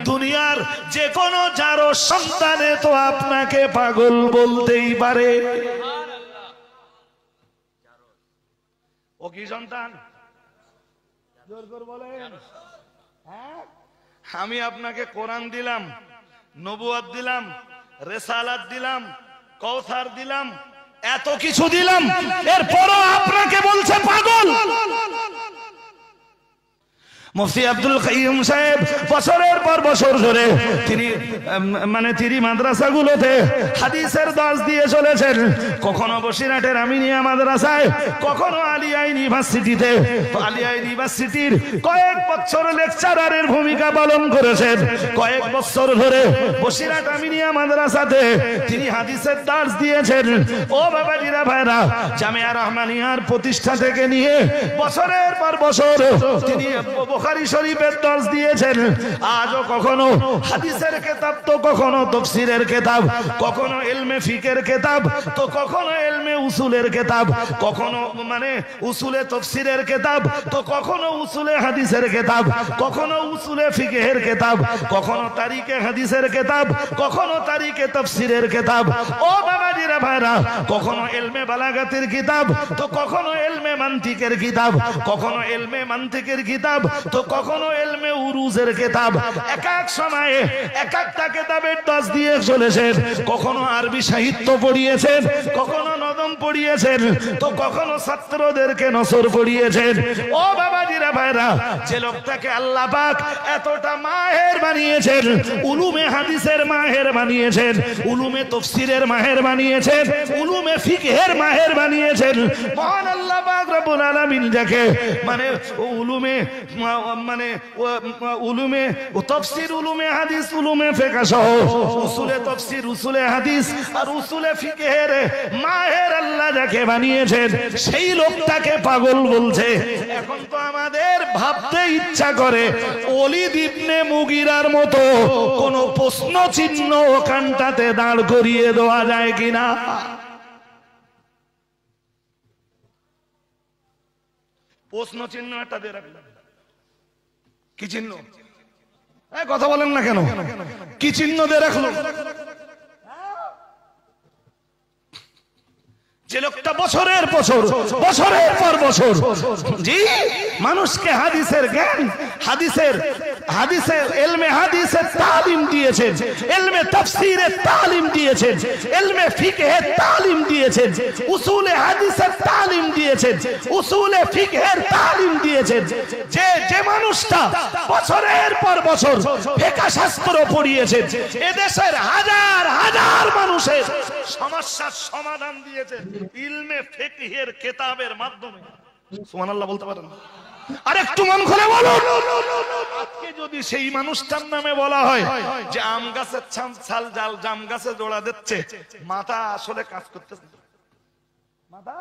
দুনিয়ার যে কোনো যারো সন্তানে তো আপনাকে পাগল বলতেই পারে। ও কি সন্তান? জোর করে বলেন। হ্যাঁ, আমি আপনাকে কোরআন দিলাম, নবুয়ত দিলাম, রিসালাত দিলাম, কাউসার দিলাম, এত কিছু দিলাম, এরপরও আপনাকে বলছে পাগল। মুফতি আব্দুল কাইয়ুম সাহেব বছরের পর বছর ধরে তিনি মাদ্রাসাগুলোতে হাদিসের দর্স দিয়ে চলেছেন। কখনো বসিরহাটের আমিনিয়া মাদ্রাসায়, কখনো আলিয়া ইউনিভার্সিটিতে। আলিয়া ইউনিভার্সিটির কয়েক বছর লেকচারারের ভূমিকা পালন করেছেন। কয়েক বছর ধরে বসিরহাট আমিনিয়া মাদ্রাসাতে তিনি হাদিসের দর্স দিয়েছেন। ও বাবাজিরা ভাইরা, জামিয়া রহমানিয়ার প্রতিষ্ঠা থেকে নিয়ে বছরের পর বছর তিনি বুখারী শরীফের দর্স দিয়েছেন। আজও কখনো হাদিসের কিতাব, তো কখনো তাফসীরের কিতাব, কখনো ইলমে ফিকহের কিতাব, তো কখনো ইলমে উসুলের কিতাব, কখনো উসুলে তাফসীরের কিতাব, তো কখনো উসুলে হাদিসের কিতাব, কখনো উসুলে ফিকহের কিতাব, কখনো তারিখে হাদিসের কিতাব, কখনো তারিখে তাফসীরের কিতাব। ও বাবাজিরা ভাইরা, কখনো ইলমে বালাগাতের কিতাব, তো কখনো ইলমে মানতিকের কিতাব, কখনো ইলমে মানতিকের কিতাব, তো কখনো ইলমে উরুজের কিতাব। এক এক সময়ে এক একটা কিতাবের দর্স দিয়ে চলেছেন। কখনো আরবি সাহিত্য পড়িয়েছেন, কখনো নদম পড়িয়েছেন, তো কখনো ছাত্রদেরকে নসর পড়িয়েছেন। ও বাবাজিরা ভাইরা, যে লোকটাকে আল্লাহ পাক এতটা মাহের বানিয়েছেন, উলুমে হাদিসের মাহের বানিয়েছেন, উলুমে তাফসীরের মাহের বানিয়েছেন, উলুমে ফিকহের মাহের বানিয়েছেন, মহান আল্লাহ পাক রব্বুল আলামিন যাকে উলুমে তাফসীর, উলুমে হাদিস, উলুমে ফিকহ সহ উসুলে তাফসীর, উসুলে হাদিস আর উসুলে ফিকহের মাহের আল্লাহ যাকে বানিয়েছেন, সেই লোকটাকে পাগল বলছে। এখন তো আমাদের ভাবতে ইচ্ছা করে ওলীদ ইবনে মুগীরার মতো কোন প্রশ্ন চিহ্ন ওখানটাতে দাঁড় করিয়ে দেওয়া যায় কিনা। প্রশ্ন চিহ্ন একটা দিয়ে রাখলাম। কি চিহ্ন? কথা বলেন না কেন? কি চিহ্ন দিয়ে রাখলো? যে লোকটা বছরের পর বছর জি মানুষকে হাদিসের জ্ঞান, হাদিসের ইলমে হাদিসের তালিম দিয়েছেন, ইলমে তাফসীরের তালিম দিয়েছেন, ইলমে ফিকহের তালিম দিয়েছেন, উসুলে হাদিসের তালিম দিয়েছেন, উসুলে ফিকহের তালিম দিয়েছেন। যে মানুষটা বছরের পর বছর ফিকহ শাস্ত্র পড়িয়েছেন, এদেশের হাজার হাজার মানুষের সমস্যার সমাধান দিয়েছেন ইলমে ফিকহের কিতাবের মাধ্যমে। সুবহানাল্লাহ বলতে পারেন? আর একটু মন খুলে বলুন, আজকে যদি সেই মানুষটার নামে বলা হয় যে আম গাছের ছাল জাম গাছে জোড়া দিচ্ছে, মাথা আসলে কাজ করতেছে, মাথা